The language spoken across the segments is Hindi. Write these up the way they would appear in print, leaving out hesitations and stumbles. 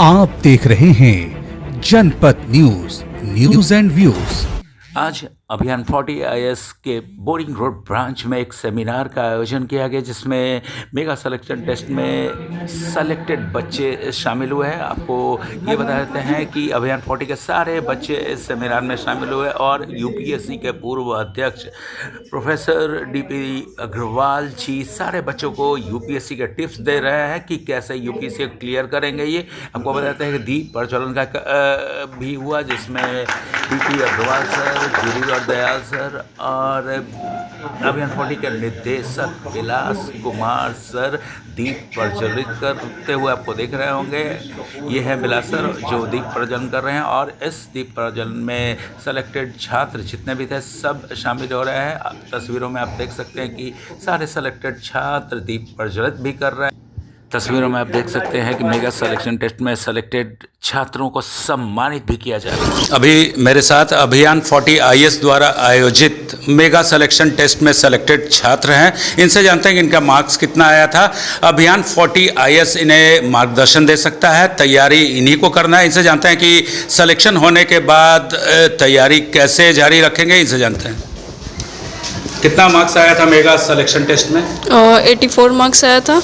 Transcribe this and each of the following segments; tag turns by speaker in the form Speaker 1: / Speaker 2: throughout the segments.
Speaker 1: आप देख रहे हैं जनपद न्यूज एंड व्यूज।
Speaker 2: आज अभियान 40 IAS के बोरिंग रोड ब्रांच में एक सेमिनार का आयोजन किया गया, जिसमें मेगा सिलेक्शन टेस्ट में सेलेक्टेड बच्चे शामिल हुए हैं। आपको ये बता देते हैं कि अभियान 40 के सारे बच्चे इस सेमिनार में शामिल हुए और UPSC के पूर्व अध्यक्ष प्रोफेसर DP अग्रवाल जी सारे बच्चों को UPSC के टिप्स दे रहे हैं कि कैसे UPSC क्लियर करेंगे। ये आपको बताते हैं कि दीप प्रज्वलन का भी हुआ, जिसमें DP Agarwal sir, Girivar Dayal sir और अभियान 40 के निदेशक विलास कुमार सर दीप प्रज्वलित करते हुए आपको देख रहे होंगे। ये है विलास सर जो दीप प्रज्वलन कर रहे हैं और इस दीप प्रज्वलन में सेलेक्टेड छात्र जितने भी थे सब शामिल हो रहे हैं। तस्वीरों में आप देख सकते हैं कि सारे सेलेक्टेड छात्र दीप प्रज्वलित भी कर रहे हैं। तस्वीरों में आप देख सकते हैं कि मेगा सिलेक्शन टेस्ट में सेलेक्टेड छात्रों को सम्मानित भी किया जा रहा है। अभी मेरे साथ अभियान 40 IAS द्वारा आयोजित मेगा सिलेक्शन टेस्ट में सेलेक्टेड छात्र हैं। इनसे जानते हैं कि इनका मार्क्स कितना आया था। अभियान 40 IAS इन्हें मार्गदर्शन दे सकता है, तैयारी इन्हीं को करना है। इनसे जानते हैं कि सिलेक्शन होने के बाद तैयारी कैसे जारी रखेंगे। इनसे जानते हैं कितना मार्क्स आया था मेगा सिलेक्शन टेस्ट में।
Speaker 3: 84 मार्क्स आया था।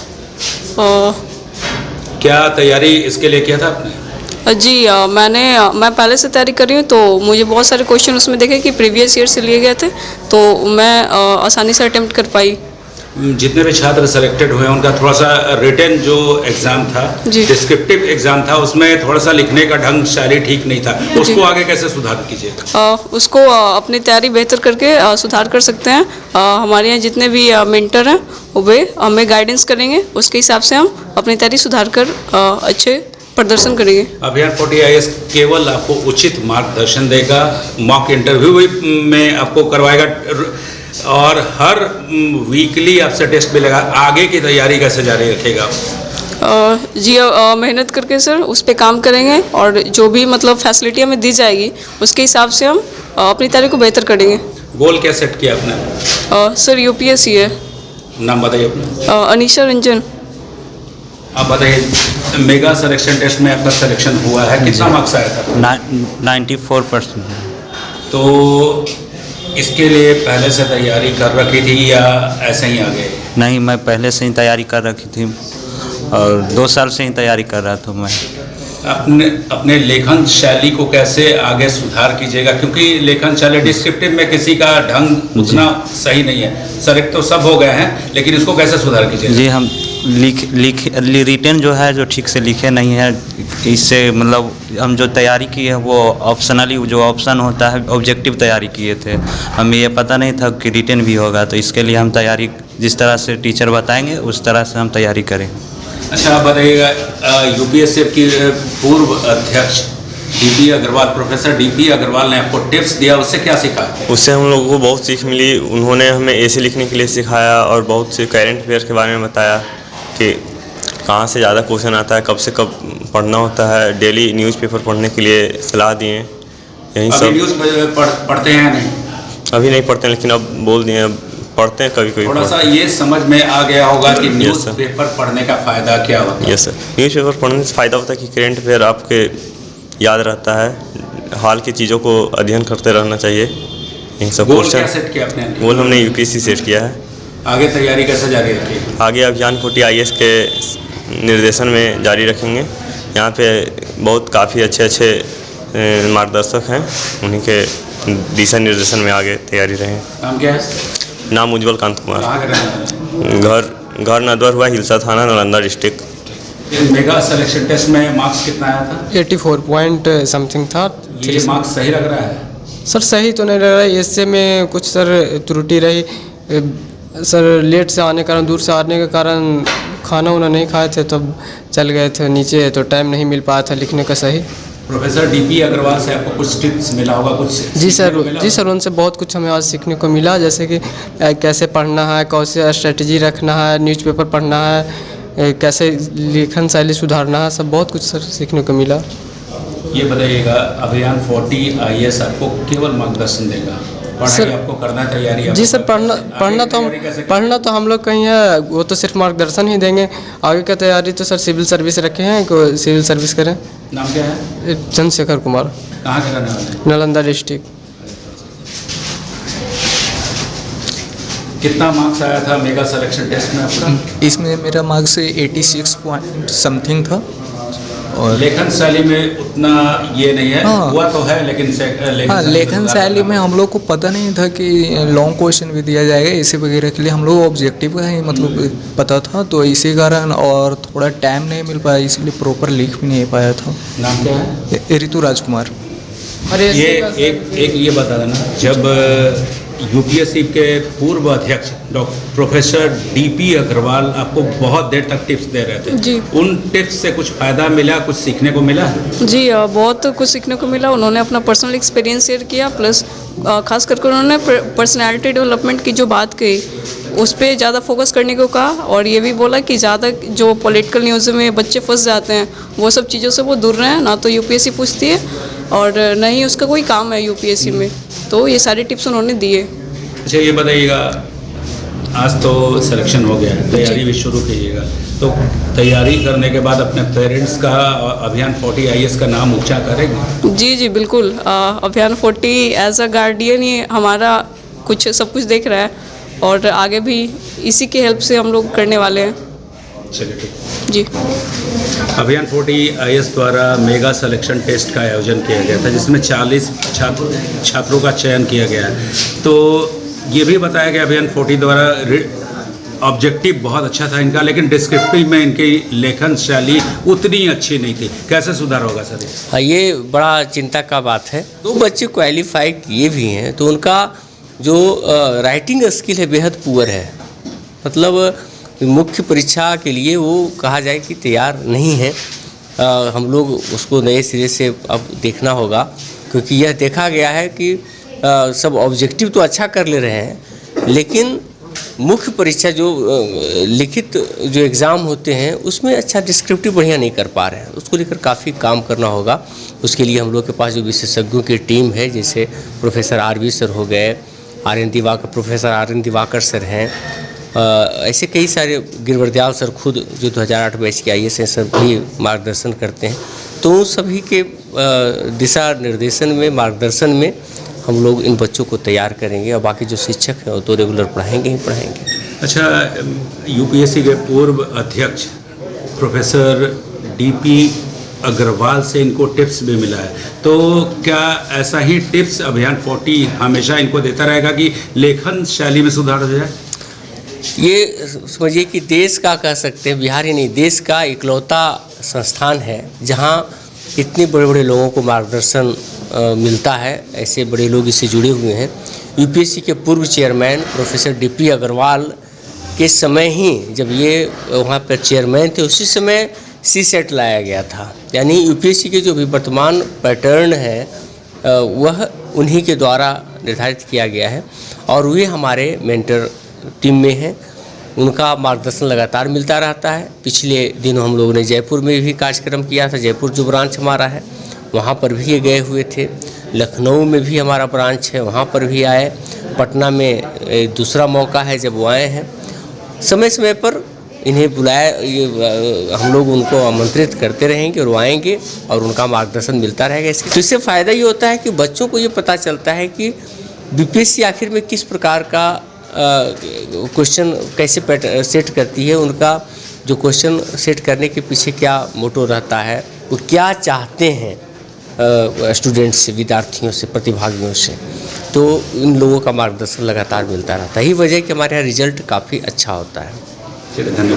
Speaker 2: क्या तैयारी इसके लिए किया था आपने?
Speaker 3: जी मैं पहले से तैयारी कर रही हूँ, तो मुझे बहुत सारे क्वेश्चन उसमें देखे कि प्रीवियस ईयर से लिए गए थे, तो मैं आसानी से अटेम्प्ट कर पाई।
Speaker 2: जितने भी छात्र सेलेक्टेड हुए उनका थोड़ा सा रिटन जो एग्ज़ाम था, डिस्क्रिप्टिव एग्ज़ाम था, उसमें थोड़ा सा लिखने का ढंग शैली ठीक नहीं था, उसको आगे कैसे सुधार कीजिएगा?
Speaker 3: उसको अपनी तैयारी बेहतर करके सुधार कर सकते हैं। हमारे यहाँ जितने भी मेंटर हैं वे हमें गाइडेंस करेंगे, उसके हिसाब से हम अपनी तैयारी सुधार कर अच्छे प्रदर्शन करेंगे।
Speaker 2: अभियान 40 IAS केवल आपको उचित मार्गदर्शन देगा, मॉक इंटरव्यू में आपको करवाएगा और हर वीकली आपसे टेस्ट मिलेगा। आगे की तैयारी कैसे जारी रखेगा?
Speaker 3: जी मेहनत करके सर उस पर काम करेंगे और जो भी मतलब फैसिलिटी हमें दी जाएगी उसके हिसाब से हम अपनी तैयारी को बेहतर करेंगे।
Speaker 2: गोल क्या सेट किया आपने?
Speaker 3: सर UPSC है।
Speaker 2: नाम बताइए अपना।
Speaker 3: अनीशा रंजन।
Speaker 2: आप बताइए मेगा सिलेक्शन टेस्ट में आपका सिलेक्शन हुआ है, कितना मार्क्स आया था?
Speaker 4: 94%।
Speaker 2: तो इसके लिए पहले से तैयारी कर रखी थी या ऐसे ही आ गए?
Speaker 4: नहीं, मैं पहले से ही तैयारी कर रखी थी और 2 साल से ही तैयारी कर रहा था मैं।
Speaker 2: अपने लेखन शैली को कैसे आगे सुधार कीजिएगा, क्योंकि लेखन शैली डिस्क्रिप्टिव में किसी का ढंग उतना सही नहीं है। सेलेक्ट तो सब हो गए हैं, लेकिन इसको कैसे सुधार कीजिएगा?
Speaker 4: जी, हम रिटन जो है जो ठीक से लिखे नहीं है, इससे मतलब हम जो तैयारी की है वो ऑप्शनली जो ऑप्शन होता है ऑब्जेक्टिव तैयारी किए थे। हमें ये पता नहीं था कि रिटन भी होगा, तो इसके लिए हम तैयारी जिस तरह से टीचर बताएंगे उस तरह से हम तैयारी करें।
Speaker 2: अच्छा, आप बताइएगा UPSC की पूर्व अध्यक्ष DP Agarwal, professor DP Agarwal ने आपको टिप्स दिया, उससे क्या सीखा?
Speaker 5: उससे हम लोगों को बहुत सीख मिली। उन्होंने हमें ऐसे लिखने के लिए सिखाया और बहुत से करंट अफेयर के बारे में बताया कि कहाँ से ज़्यादा क्वेश्चन आता है, कब से कब पढ़ना होता है। डेली न्यूज़पेपर पढ़ने के लिए सलाह दिए। यही सब।
Speaker 2: न्यूज़ पढ़ते हैं नहीं?
Speaker 5: अभी नहीं पढ़ते हैं, लेकिन अब बोल दिए अब पढ़ते हैं कभी।
Speaker 2: थोड़ा सा ये समझ में आ गया होगा कि न्यूज़पेपर पढ़ने का फ़ायदा क्या होता है?
Speaker 5: यस सर, न्यूज़पेपर पढ़ने से फ़ायदा होता है कि करंट अफेयर आपके याद रहता है। हाल की चीज़ों को अध्ययन करते रहना चाहिए। यही सब
Speaker 2: गोल क्या सेट किया आपने?
Speaker 5: गोल हमने UPSC सेट किया है।
Speaker 2: आगे तैयारी कैसे जारी रखेंगे?
Speaker 5: आगे अभियान 40 IAS के निर्देशन में जारी रखेंगे। यहाँ पे बहुत काफ़ी अच्छे मार्गदर्शक हैं, उन्हीं के दिशा निर्देशन में आगे तैयारी रहें।
Speaker 2: नाम क्या है?
Speaker 5: नाम उज्जवल कांत कुमार।
Speaker 2: कहाँ का रहने वाले?
Speaker 5: घर नदवर हुआ, हिलसा थाना, Nalanda district.
Speaker 2: Mega selection test में मार्क्स कितना आया था?
Speaker 6: 84 पॉइंट समथिंग था।
Speaker 2: ये मार्क्स सही लग रहा है?
Speaker 6: सर सही तो नहीं लग रहा है, इससे में कुछ सर त्रुटि रही। सर लेट से आने के कारण, दूर से आने के कारण खाना वाना नहीं खाए थे, तब चल गए थे नीचे, तो टाइम नहीं मिल पाया था लिखने का सही।
Speaker 2: प्रोफेसर DP अग्रवाल से आपको कुछ टिप्स मिला होगा कुछ?
Speaker 6: जी सर उनसे बहुत कुछ हमें आज सीखने को मिला, जैसे कि कैसे पढ़ना है, कैसे स्ट्रेटजी रखना है, न्यूज़पेपर पढ़ना है, कैसे लेखन शैली सुधारना है, सब बहुत कुछ सर सीखने को मिला।
Speaker 2: ये बताइएगा अभियान 40 IAS आपको केवल मार्गदर्शन देगा पढ़ाई आपको करना तैयारी
Speaker 6: जी सर, पढ़ना तो हम लोग कहीं है, वो तो सिर्फ मार्गदर्शन ही देंगे। आगे का तैयारी तो सर सिविल सर्विस रखे हैं, को सिविल सर्विस करें।
Speaker 2: नाम क्या है?
Speaker 6: चंद्रशेखर कुमार,
Speaker 2: कहाँ के रहने वाले हैं?
Speaker 6: नालंदा डिस्ट्रिक्ट।
Speaker 2: कितना मार्क्स आया था मेगा सिलेक्शन टेस्ट में आपका?
Speaker 7: इसमें मेरा मार्क्स 86 पॉइंट समथिंग था। और
Speaker 2: लेखन शैली में उतना ये नहीं है,
Speaker 7: हाँ,
Speaker 2: हुआ तो है लेकिन
Speaker 7: लेखन शैली में हम लोग को पता नहीं था कि लॉन्ग क्वेश्चन भी दिया जाएगा इसी वगैरह के लिए। हम लोग ऑब्जेक्टिव का ही मतलब पता था, तो इसी कारण और थोड़ा टाइम नहीं मिल पाया, इसलिए प्रॉपर लिख भी नहीं पाया था।
Speaker 2: नाम क्या है?
Speaker 7: ऋतु राजकुमार।
Speaker 2: ये एक ये बता देना, जब यूपीएससी के पूर्व अध्यक्ष डॉक्टर प्रोफेसर डीपी अग्रवाल आपको बहुत देर तक टिप्स दे रहे थे,
Speaker 3: जी,
Speaker 2: उन टिप्स से कुछ फ़ायदा मिला, कुछ सीखने को मिला?
Speaker 3: जी बहुत कुछ सीखने को मिला। उन्होंने अपना पर्सनल एक्सपीरियंस शेयर किया, प्लस खास करके उन्होंने पर्सनालिटी डेवलपमेंट की जो बात कही उस पर ज़्यादा फोकस करने को कहा, और ये भी बोला कि ज़्यादा जो पॉलिटिकल न्यूज़ में बच्चे फंस जाते हैं वो सब चीज़ों से वो दूर रहें। ना तो यूपीएससी पूछती है और न ही उसका कोई काम है यूपीएससी में, तो ये सारी टिप्स उन्होंने दिए।
Speaker 2: अच्छा ये बताइएगा, आज तो सिलेक्शन हो गया है, तैयारी भी शुरू कीजिएगा, तो तैयारी करने के बाद अपने पेरेंट्स का अभियान 40 IAS का नाम ऊंचा करेंगे?
Speaker 3: जी जी बिल्कुल। अभियान 40 एज अ गार्डियन ही हमारा कुछ सब कुछ देख रहा है, और आगे भी इसी की हेल्प से हम लोग करने वाले हैं।
Speaker 2: चलिए ठीक।
Speaker 3: जी,
Speaker 2: अभियान 40 IAS द्वारा मेगा सिलेक्शन टेस्ट का आयोजन किया गया था, जिसमें 40 छात्रों का चयन किया गया है। तो ये भी बताया गया अभियान 40 द्वारा ऑब्जेक्टिव बहुत अच्छा था इनका, लेकिन डिस्क्रिप्टिव में इनकी लेखन शैली उतनी अच्छी नहीं थी। कैसे सुधार होगा सर?
Speaker 8: हाँ, ये बड़ा चिंता का बात है। 2 बच्चे क्वालिफाई किए भी हैं, तो उनका जो राइटिंग स्किल है बेहद पुअर है। मतलब मुख्य परीक्षा के लिए वो कहा जाए कि तैयार नहीं है। हम लोग उसको नए सिरे से अब देखना होगा, क्योंकि यह देखा गया है कि सब ऑब्जेक्टिव तो अच्छा कर ले रहे हैं, लेकिन मुख्य परीक्षा जो लिखित जो एग्ज़ाम होते हैं उसमें अच्छा डिस्क्रिप्टिव बढ़िया नहीं कर पा रहे हैं। उसको लेकर काफ़ी काम करना होगा। उसके लिए हम लोग के पास जो विशेषज्ञों की टीम है, जैसे प्रोफेसर RV सर हो गए, प्रोफेसर RN दिवाकर सर हैं, ऐसे कई सारे, गिरवर्दयाल सर खुद जो 2008 बैच के IAS हैं, सब भी मार्गदर्शन करते हैं। तो उन सभी के दिशा निर्देशन में, मार्गदर्शन में हम लोग इन बच्चों को तैयार करेंगे, और बाकी जो शिक्षक हैं वो तो रेगुलर पढ़ाएंगे ही पढ़ाएंगे।
Speaker 2: अच्छा, यूपीएससी के पूर्व अध्यक्ष प्रोफेसर DP अग्रवाल से इनको टिप्स भी मिला है, तो क्या ऐसा ही टिप्स अभियान 40 हमेशा इनको देता रहेगा कि लेखन शैली में सुधार हो जाए?
Speaker 8: ये समझिए कि देश का, कह सकते हैं बिहार ही नहीं, देश का इकलौता संस्थान है जहाँ इतने बड़े बड़े लोगों को मार्गदर्शन मिलता है। ऐसे बड़े लोग इससे जुड़े हुए हैं। यूपीएससी के पूर्व चेयरमैन प्रोफेसर DP अग्रवाल के समय ही, जब ये वहाँ पर चेयरमैन थे, उसी समय CSET लाया गया था। यानी यूपीएससी के जो भी वर्तमान पैटर्न है वह उन्हीं के द्वारा निर्धारित किया गया है, और वे हमारे मेंटर टीम में हैं। उनका मार्गदर्शन लगातार मिलता रहता है। पिछले दिनों हम लोगों ने जयपुर में भी कार्यक्रम किया था। जयपुर जो ब्रांच हमारा है वहाँ पर भी ये गए हुए थे। लखनऊ में भी हमारा ब्रांच है, वहाँ पर भी आए। पटना में दूसरा मौका है जब वो आए हैं। समय समय पर इन्हें बुलाया, ये हम लोग उनको आमंत्रित करते रहेंगे और वो आएंगे और उनका मार्गदर्शन मिलता रहेगा। तो इससे फ़ायदा ये होता है कि बच्चों को ये पता चलता है कि बीपीएससी आखिर में किस प्रकार का क्वेश्चन कैसे सेट करती है, उनका जो क्वेश्चन सेट करने के पीछे क्या मोटो रहता है, वो क्या चाहते हैं स्टूडेंट्स से, विद्यार्थियों से, प्रतिभागियों से। तो इन लोगों का मार्गदर्शन लगातार मिलता रहता है। यही वजह है कि हमारे यहाँ रिजल्ट काफ़ी अच्छा होता है।
Speaker 2: चलिए, धन्यवाद।